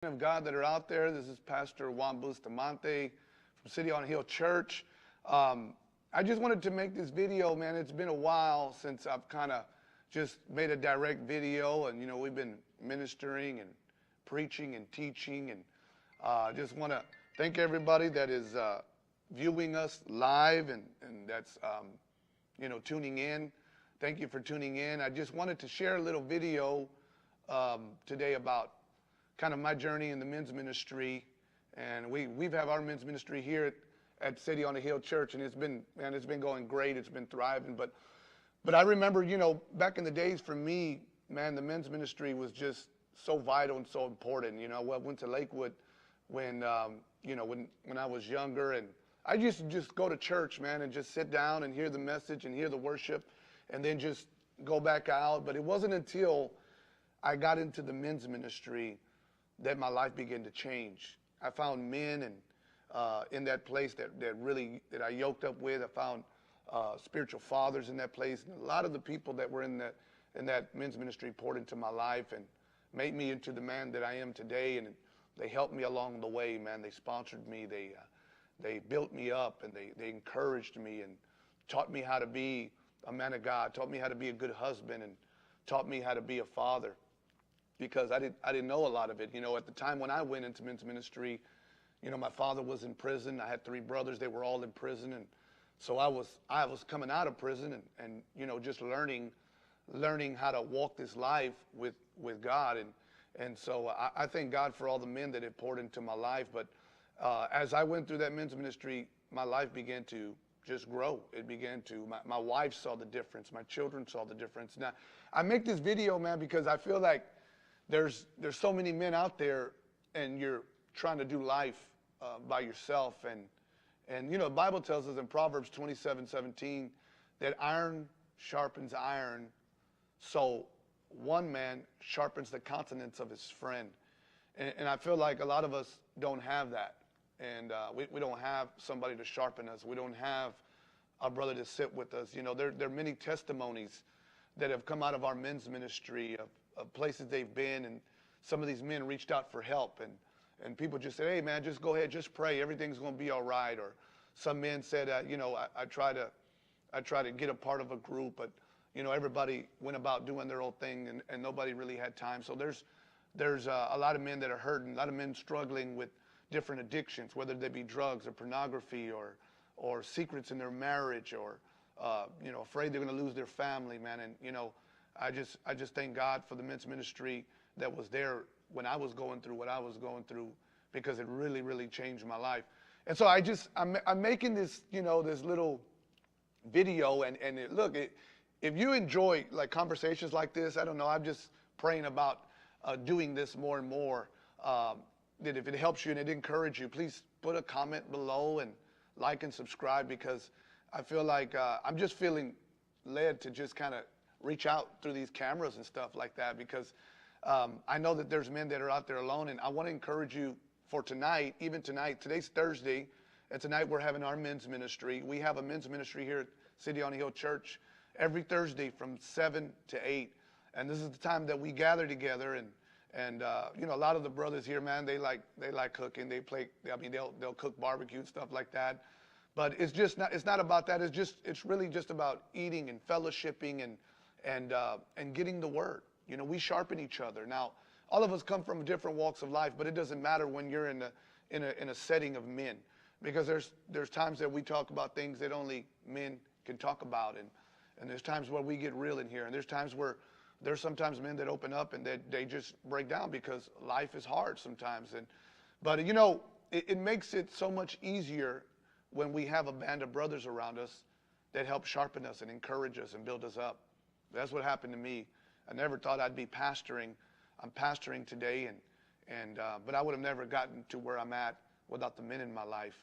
Of God that are out there. This is Pastor Juan Bustamante from City on a Hill Church. I just wanted to make this video, man. It's been a while since I've kind of just made a direct video, and we've been ministering and preaching and teaching, and just want to thank everybody that is viewing us live and that's tuning in. Thank you for tuning in. I just wanted to share a little video today about kind of my journey in the men's ministry, and we've had our men's ministry here at City on the Hill Church, and it's been going great. It's been thriving. But I remember, back in the days for me, man, the men's ministry was just so vital and so important. I went to Lakewood when I was younger, and I used to just go to church, man, and just sit down and hear the message and hear the worship, and then just go back out. But it wasn't until I got into the men's ministry that my life began to change. I found men and in that place that I yoked up with. I found spiritual fathers in that place. And a lot of the people that were in that men's ministry poured into my life and made me into the man that I am today. And they helped me along the way, man. They sponsored me. They built me up, and they encouraged me and taught me how to be a man of God, taught me how to be a good husband, and taught me how to be a father. Because I didn't know a lot of it. At the time when I went into men's ministry, my father was in prison. I had 3 brothers. They were all in prison. And so I was coming out of prison and just learning how to walk this life with God. And so I thank God for all the men that have poured into my life. But as I went through that men's ministry, my life began to just grow. It began to, my wife saw the difference. My children saw the difference. Now, I make this video, man, because I feel like there's so many men out there, and you're trying to do life by yourself. And the Bible tells us in Proverbs 27:17 that iron sharpens iron, so one man sharpens the countenance of his friend. And I feel like a lot of us don't have that. And we don't have somebody to sharpen us. We don't have a brother to sit with us. There are many testimonies that have come out of our men's ministry of places they've been, and some of these men reached out for help, and people just said, hey man, just go ahead, just pray, everything's going to be all right. Or some men said, I try to get a part of a group, but everybody went about doing their own thing, and nobody really had time. So there's a lot of men that are hurting, a lot of men struggling with different addictions, whether they be drugs or pornography or secrets in their marriage, or afraid they're going to lose their family, man. And I just thank God for the men's ministry that was there when I was going through what I was going through, because it really, really changed my life. And so I'm making this, this little video, and look, if you enjoy like conversations like this, I don't know, I'm just praying about doing this more and more. That if it helps you and it encourages you, please put a comment below and like and subscribe, because I feel like I'm just feeling led to just kind of reach out through these cameras and stuff like that, because I know that there's men that are out there alone, and I want to encourage you for tonight, even tonight. Today's Thursday, and tonight we're having our men's ministry. We have a men's ministry here at City on the Hill Church every Thursday from 7 to 8, and this is the time that we gather together. And a lot of the brothers here, man, they like cooking. They'll cook barbecue and stuff like that. But it's not about that. It's really just about eating and fellowshipping and getting the word. We sharpen each other. Now, all of us come from different walks of life, but it doesn't matter when you're in a setting of men, because there's times that we talk about things that only men can talk about, and there's times where we get real in here, and there's times where there's sometimes men that open up and they just break down because life is hard sometimes. But it makes it so much easier when we have a band of brothers around us that help sharpen us and encourage us and build us up. That's what happened to me. I never thought I'd be pastoring. I'm pastoring today, but I would have never gotten to where I'm at without the men in my life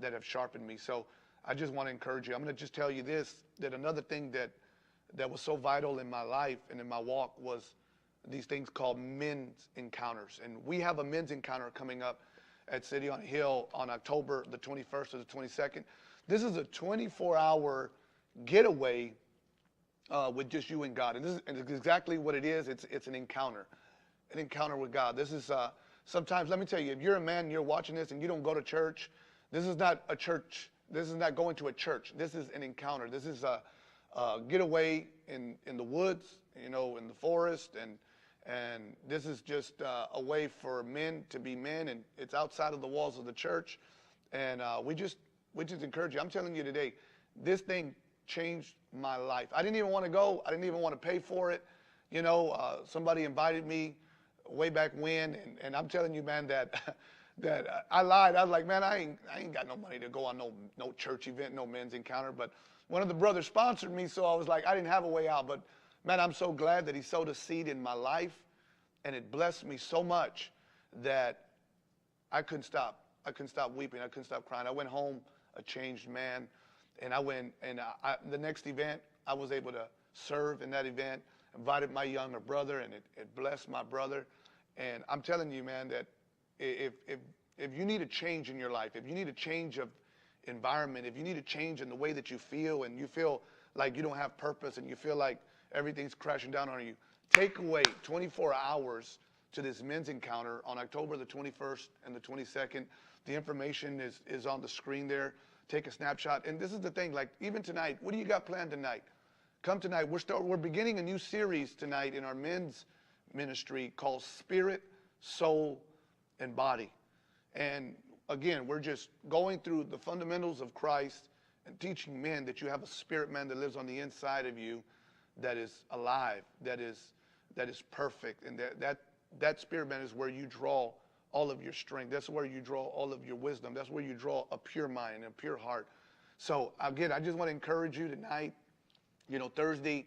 that have sharpened me. So I just want to encourage you. I'm going to just tell you this, that another thing that was so vital in my life and in my walk was these things called men's encounters. And we have a men's encounter coming up at City on a Hill on October the 21st or the 22nd. This is a 24-hour getaway with just you and God. And this is exactly what it is. It's an encounter with God. This is Sometimes, let me tell you, if you're a man and you're watching this and you don't go to church, this is not a church. This is not going to a church. This is an encounter. This is a getaway in the woods, in the forest, and this is just a way for men to be men, and it's outside of the walls of the church. And we just encourage you. I'm telling you today, this thing changed my life. I didn't even want to go. I didn't even want to pay for it. Somebody invited me way back when, and I'm telling you, man, that I lied. I was like, man, I ain't got no money to go on no church event, no men's encounter. But one of the brothers sponsored me, so I was like, I didn't have a way out. But man, I'm so glad that he sowed a seed in my life, and it blessed me so much that I couldn't stop. I couldn't stop weeping. I couldn't stop crying. I went home a changed man, and I went, and the next event, I was able to serve in that event, invited my younger brother, and it blessed my brother. And I'm telling you, man, that if you need a change in your life, if you need a change of environment, if you need a change in the way that you feel, and you feel like you don't have purpose, and you feel like everything's crashing down on you, take away 24 hours to this men's encounter on October the 21st and the 22nd. The information is on the screen there. Take a snapshot. And this is the thing, like even tonight, what do you got planned tonight? Come tonight. We're beginning a new series tonight in our men's ministry called Spirit, Soul, and Body. And again, we're just going through the fundamentals of Christ and teaching men that you have a spirit man that lives on the inside of you that is alive, that is perfect. And that spirit man is where you draw all of your strength. That's where you draw all of your wisdom. That's where you draw a pure mind and a pure heart. So again, I just want to encourage you tonight, Thursday,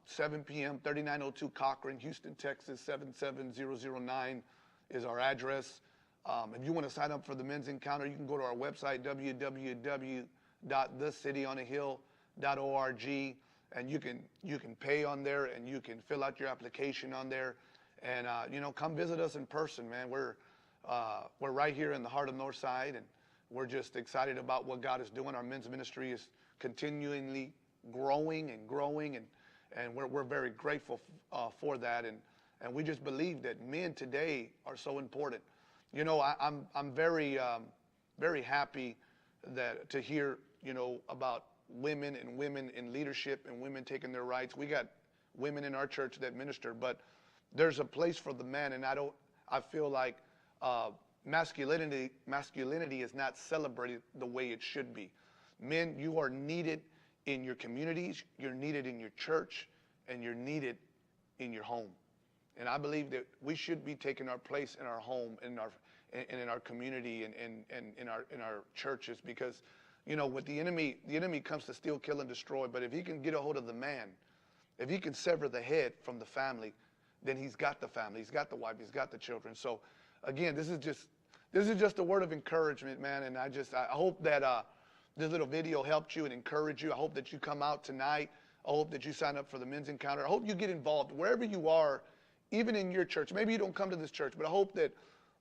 7 p.m., 3902 Cochran, Houston, Texas, 77009 is our address. If you want to sign up for the men's encounter, you can go to our website, www.thecityonthehill.org, and you can pay on there, and you can fill out your application on there. And, come visit us in person, man. We're right here in the heart of Northside, and we're just excited about what God is doing. Our men's ministry is continually growing, and we're very grateful for that. And we just believe that men today are so important. I'm very, very happy to hear, about women in leadership and women taking their rights. We got women in our church that minister, but there's a place for the man, and I feel like masculinity is not celebrated the way it should be. Men, you are needed in your communities, you're needed in your church, and you're needed in your home. And I believe that we should be taking our place in our home, in our community, and in our churches, because with the enemy comes to steal, kill, and destroy. But if he can get a hold of the man, if he can sever the head from the family, then he's got the family, he's got the wife, he's got the children. So again, this is just a word of encouragement, man. And I hope that this little video helped you and encouraged you. I hope that you come out tonight. I hope that you sign up for the men's encounter. I hope you get involved wherever you are, even in your church. Maybe you don't come to this church, but I hope that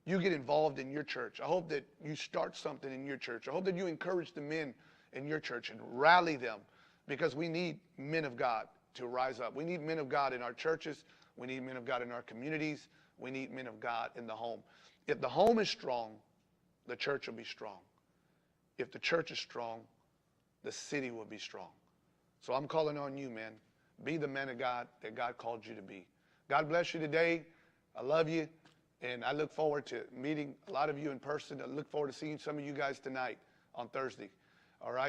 you get involved in your church. I hope that you start something in your church. I hope that you encourage the men in your church and rally them, because we need men of God to rise up. We need men of God in our churches. We need men of God in our communities. We need men of God in the home. If the home is strong, the church will be strong. If the church is strong, the city will be strong. So I'm calling on you, man. Be the man of God that God called you to be. God bless you today. I love you. And I look forward to meeting a lot of you in person. I look forward to seeing some of you guys tonight on Thursday. All right?